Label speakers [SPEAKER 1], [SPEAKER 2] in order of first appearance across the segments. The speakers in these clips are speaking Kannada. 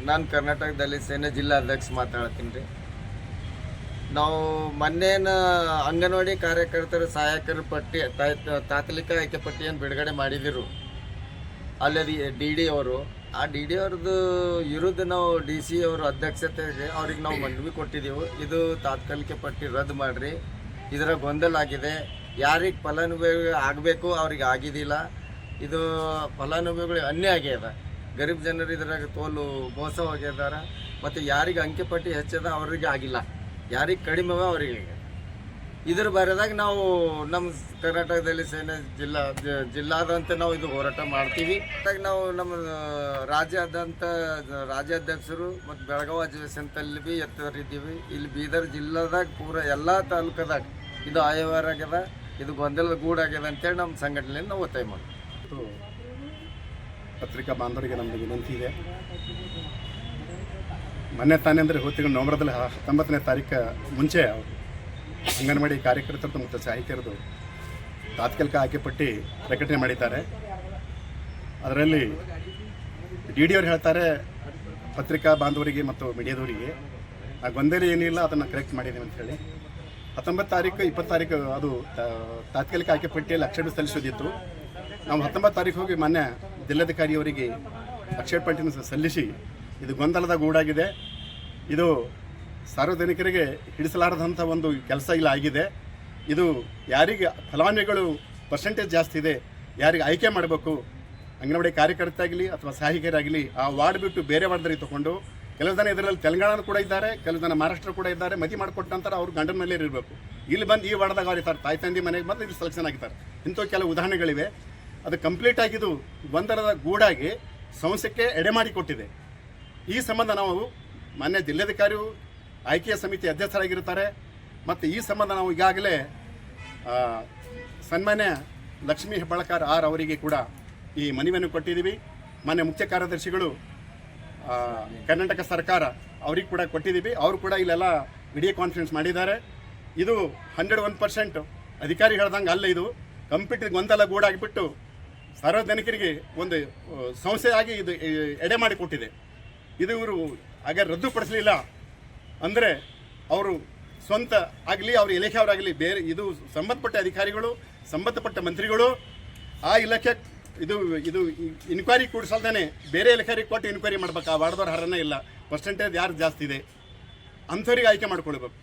[SPEAKER 1] ನಾನು ಕರ್ನಾಟಕದಲ್ಲಿ ಸೇನೆ ಜಿಲ್ಲಾ ಅಧ್ಯಕ್ಷ ಮಾತಾಡ್ತೀನಿ ರೀ. ನಾವು ಮೊನ್ನೇನ ಅಂಗನವಾಡಿ ಕಾರ್ಯಕರ್ತರ ಸಹಾಯಕರ ಪಟ್ಟಿ ತಾತ್ಕಾಲಿಕ ಆಯ್ಕೆ ಪಟ್ಟಿಯನ್ನು ಬಿಡುಗಡೆ ಮಾಡಿದಿರು. ಅಲ್ಲಿ ಡಿ ಅವರು ಆ ಡಿ ಅವ್ರದ್ದು ವಿರುದ್ಧ ನಾವು ಡಿ ಸಿ ಅವ್ರ ಅಧ್ಯಕ್ಷತೆಗೆ ಅವ್ರಿಗೆ ನಾವು ಮನವಿ ಕೊಟ್ಟಿದ್ದೆವು. ಇದು ತಾತ್ಕಾಲಿಕ ಪಟ್ಟಿ ರದ್ದು ಮಾಡಿರಿ, ಇದರ ಗೊಂದಲ ಆಗಿದೆ, ಯಾರಿಗೆ ಫಲಾನುಭವಿ ಆಗಬೇಕು ಅವ್ರಿಗೆ ಆಗಿದ್ದಿಲ್ಲ, ಇದು ಫಲಾನುಭವಿಗಳು ಅನ್ಯಾಯ ಆಗ್ಯದ, ಗರೀಬ್ ಜನರು ಇದ್ರಾಗ ತೋಲು ಮೋಸ ಹೋಗಿದ್ದಾರೆ, ಮತ್ತು ಯಾರಿಗೆ ಅಂಕೆ ಪಟ್ಟಿ ಹೆಚ್ಚದ ಅವ್ರಿಗೆ ಆಗಿಲ್ಲ, ಯಾರಿಗೆ ಕಡಿಮೆ ಅವ ಅವರಿಗೆ. ಇದ್ರ ಬರೆದಾಗ ನಾವು ನಮ್ಮ ಕರ್ನಾಟಕದಲ್ಲಿ ಸೇನೆ ಜಿಲ್ಲಾದಂತ ನಾವು ಇದು ಹೋರಾಟ ಮಾಡ್ತೀವಿ. ನಾವು ನಮ್ಮ ರಾಜ್ಯಾಧ್ಯಕ್ಷರು ಮತ್ತು ಬೆಳಗಾವಿ ಅಧಿವೇಶನದಲ್ಲಿ ಭೀ ಎತ್ತರಿದ್ದೀವಿ. ಇಲ್ಲಿ ಬೀದರ್ ಜಿಲ್ಲಾದಾಗ ಪೂರ ಎಲ್ಲ ತಾಲೂಕದಾಗ ಇದು ಆಯವಾರ ಆಗ್ಯದ, ಇದು ಗೊಂದಲದ ಗೂಡಾಗ್ಯದ ಅಂತೇಳಿ ನಮ್ಮ ಸಂಘಟನೆಯನ್ನು ನಾವು ಒತ್ತಾಯ ಮಾಡ್ತೀವಿ.
[SPEAKER 2] ಪತ್ರಿಕಾ ಬಾಂಧವರಿಗೆ ನಮ್ಮದು ವಿನಂತಿ ಇದೆ. ಮೊನ್ನೆ ತಾನೇ ಅಂದರೆ ಹೋಗ್ತಿರೋ ನವೆಂಬರ್ದಲ್ಲಿ 19ನೇ ತಾರೀಕು ಮುಂಚೆ ಅವರು ಅಂಗನವಾಡಿ ಕಾರ್ಯಕರ್ತರದ್ದು ಮತ್ತು ಸಹಾಯಕರದು ತಾತ್ಕಾಲಿಕ ಆಯ್ಕೆ ಪಟ್ಟಿ ಪ್ರಕಟಣೆ ಮಾಡಿದ್ದಾರೆ. ಅದರಲ್ಲಿ ಡಿ ಡಿ ಅವ್ರು ಹೇಳ್ತಾರೆ ಪತ್ರಿಕಾ ಬಾಂಧವರಿಗೆ ಮತ್ತು ಮೀಡಿಯಾದವರಿಗೆ ಆ ಗೊಂದಲ ಏನಿಲ್ಲ ಅದನ್ನು ಕರೆಕ್ಟ್ ಮಾಡಿದ್ದೀವಿ ಅಂತ ಹೇಳಿ. 19 ತಾರೀಕು 20 ತಾರೀಕು ಅದು ತಾತ್ಕಾಲಿಕ ಆಯ್ಕೆ ಪಟ್ಟಿಯಲ್ಲಿ ಅಕ್ಷರ ಸಲ್ಲಿಸೋದಿತ್ತು. ನಾವು 19 ತಾರೀಕು ಹೋಗಿ ಮೊನ್ನೆ ಜಿಲ್ಲಾಧಿಕಾರಿಯವರಿಗೆ ಅಕ್ಷರ ಪಟ್ಟಿಯನ್ನು ಸಲ್ಲಿಸಿ ಇದು ಗೊಂದಲದ ಗೂಡಾಗಿದೆ, ಇದು ಸಾರ್ವಜನಿಕರಿಗೆ ಹಿಡಿಸಲಾರದಂಥ ಒಂದು ಕೆಲಸ ಇಲ್ಲ ಆಗಿದೆ, ಇದು ಯಾರಿಗೆ ಫಲಾನುಭವಿಗಳು ಪರ್ಸೆಂಟೇಜ್ ಜಾಸ್ತಿ ಇದೆ ಯಾರಿಗೆ ಆಯ್ಕೆ ಮಾಡಬೇಕು, ಅಂಗನವಾಡಿ ಕಾರ್ಯಕರ್ತರಾಗಲಿ ಅಥವಾ ಸಹಾಯಕರಾಗಲಿ ಆ ವಾರ್ಡ್ ಬಿಟ್ಟು ಬೇರೆ ವಾರ್ಡ್ದಲ್ಲಿ ತೊಗೊಂಡು, ಕೆಲವು ಜನ ಇದರಲ್ಲಿ ತೆಲಂಗಾಣ ಕೂಡ ಇದ್ದಾರೆ, ಕೆಲವು ಜನ ಮಹಾರಾಷ್ಟ್ರ ಕೂಡ ಇದ್ದಾರೆ, ಮದುವೆ ಮಾಡಿಕೊಟ್ಟ ನಂತರ ಅವ್ರು ಗಂಡನ ಮೇಲೆ ಇರಬೇಕು, ಇಲ್ಲಿ ಬಂದು ಈ ವಾರ್ಡ್ದಾಗ ಅವ್ರು ಇರ್ತಾರೆ, ತಾಯಿ ತಂದೆ ಮನೆಗೆ ಬಂದು ಇಲ್ಲಿ ಸೆಲೆಕ್ಷನ್ ಆಗಿದ್ದಾರೆ. ಇಂಥ ಕೆಲವು ಉದಾಹರಣೆಗಳಿವೆ. ಅದು ಕಂಪ್ಲೀಟ್ ಆಗಿದ್ದು ಗೊಂದಲದ ಗೂಡಾಗಿ ಸಂಸ್ಥೆಗೆ ಎಡೆ ಮಾಡಿಕೊಟ್ಟಿದೆ. ಈ ಸಂಬಂಧ ನಾವು ಮಾನ್ಯ ಜಿಲ್ಲಾಧಿಕಾರಿಯು ಆಯ್ಕೆಯ ಸಮಿತಿ ಅಧ್ಯಕ್ಷರಾಗಿರ್ತಾರೆ. ಮತ್ತು ಈ ಸಂಬಂಧ ನಾವು ಈಗಾಗಲೇ ಸನ್ಮಾನ್ಯ ಲಕ್ಷ್ಮೀ ಹೆಬ್ಬಾಳ್ಕರ್ ಅವರಿಗೆ ಕೂಡ ಈ ಮನವಿಯನ್ನು ಕೊಟ್ಟಿದ್ದೀವಿ. ಮಾನ್ಯ ಮುಖ್ಯ ಕಾರ್ಯದರ್ಶಿಗಳು ಕರ್ನಾಟಕ ಸರ್ಕಾರ ಅವ್ರಿಗೆ ಕೂಡ ಕೊಟ್ಟಿದ್ದೀವಿ. ಅವರು ಕೂಡ ಇಲ್ಲೆಲ್ಲ ವಿಡಿಯೋ ಕಾನ್ಫರೆನ್ಸ್ ಮಾಡಿದ್ದಾರೆ. ಇದು 101% ಅಧಿಕಾರಿ ಹೇಳ್ದಂಗೆ ಅಲ್ಲ, ಇದು ಕಂಪ್ಲೀಟ್ ಗೊಂದಲ ಗೂಡಾಗಿಬಿಟ್ಟು ಸಾರ್ವಜನಿಕರಿಗೆ ಒಂದು ಸಂಸ್ಥೆಯಾಗಿ ಇದು ಎಡೆ ಮಾಡಿಕೊಟ್ಟಿದೆ. ಇದು ಇವರು ಹಾಗೆ ರದ್ದುಪಡಿಸಲಿಲ್ಲ ಅಂದರೆ ಅವರು ಸ್ವಂತ ಆಗಲಿ ಅವ್ರ ಇಲಾಖೆಯವರಾಗಲಿ ಬೇರೆ ಇದು ಸಂಬಂಧಪಟ್ಟ ಅಧಿಕಾರಿಗಳು ಸಂಬಂಧಪಟ್ಟ ಮಂತ್ರಿಗಳು ಆ ಇಲಾಖೆ ಇದು ಇದು ಇನ್ಕ್ವೈರಿ ಕೂಡಿಸಲ್ದೇ ಬೇರೆ ಇಲಾಖೆಗೆ ಕೊಟ್ಟು ಇನ್ಕ್ವೈರಿ ಮಾಡ್ಬೇಕು. ಆ ವಾರ್ಡ್ದವ್ರ ಹರನೇ ಇಲ್ಲ, ಪರ್ಸೆಂಟೇಜ್ ಯಾರು ಜಾಸ್ತಿ ಇದೆ ಅಂಥವ್ರಿಗೆ ಆಯ್ಕೆ ಮಾಡ್ಕೊಳ್ಬೇಕು.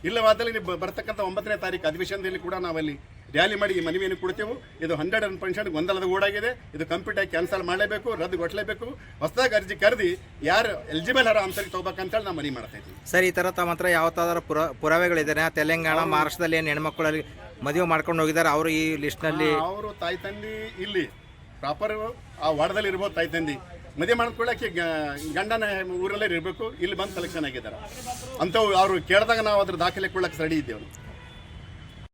[SPEAKER 2] ಇಲ್ಲವಾದಲ್ಲಿ ಬರ್ತಕ್ಕಂಥ 9ನೇ ತಾರೀಕು ಅಧಿವೇಶನದಲ್ಲಿ ಕೂಡ ನಾವಲ್ಲಿ ರ್ಯಾಲಿ ಮಾಡಿ ಈ ಮನವಿಯನ್ನು ಕೊಡ್ತೇವೆ. ಇದು 100% ಗೊಂದಲದ ಗೂಡಾಗಿದೆ. ಇದು ಕಂಪ್ಲೀಟಾಗಿ ಕ್ಯಾನ್ಸಲ್ ಮಾಡಲೇಬೇಕು, ರದ್ದುಗೊಳಿಸಲೇಬೇಕು. ಹೊಸದಾಗಿ ಅರ್ಜಿ ಕರೆದಿ ಯಾರು ಎಲಿಜಿಬಲ್ ಹರ ಅಂತೇಳಿ ತೊಗೋಬೇಕಂತೇಳಿ ನಾವು ಮನವಿ ಮಾಡ್ತಾ ಇದ್ದೀವಿ.
[SPEAKER 3] ಸರ್, ಈ ಥರ ತಮ್ಮ ಹತ್ರ ಯಾವತ್ತಾದ್ರೂ ಪುರಾವೆಗಳಿದ್ದಾರೆ? ತೆಲಂಗಾಣ ಮಹಾರಾಷ್ಟ್ರದಲ್ಲಿ ಏನು ಹೆಣ್ಮಕ್ಳಲ್ಲಿ ಮದುವೆ ಮಾಡ್ಕೊಂಡು ಹೋಗಿದ್ದಾರೆ, ಅವರು ಈ ಲಿಸ್ಟ್ನಲ್ಲಿ
[SPEAKER 2] ಅವರು ತಾಯಿ ತಂದೆ ಇಲ್ಲಿ ಪ್ರಾಪರ್ ಆ ವಾರ್ಡದಲ್ಲಿ ಇರ್ಬೋದು. ತಾಯಿ ತಂದೆ ಮದುವೆ ಮಾಡ್ಕೊಳ್ಳೋಕ್ಕೆ ಗಂಡನ ಊರಲ್ಲೇ ಇರಬೇಕು, ಇಲ್ಲಿ ಬಂದು ಸೆಲೆಕ್ಷನ್ ಆಗಿದ್ದಾರೆ ಅಂಥವು ಅವರು ಕೇಳಿದಾಗ ನಾವು ಅದ್ರ ದಾಖಲೆ ಕೊಡೋಕ್ಕೆ ರೆಡಿ ಇದ್ದೇವೆ.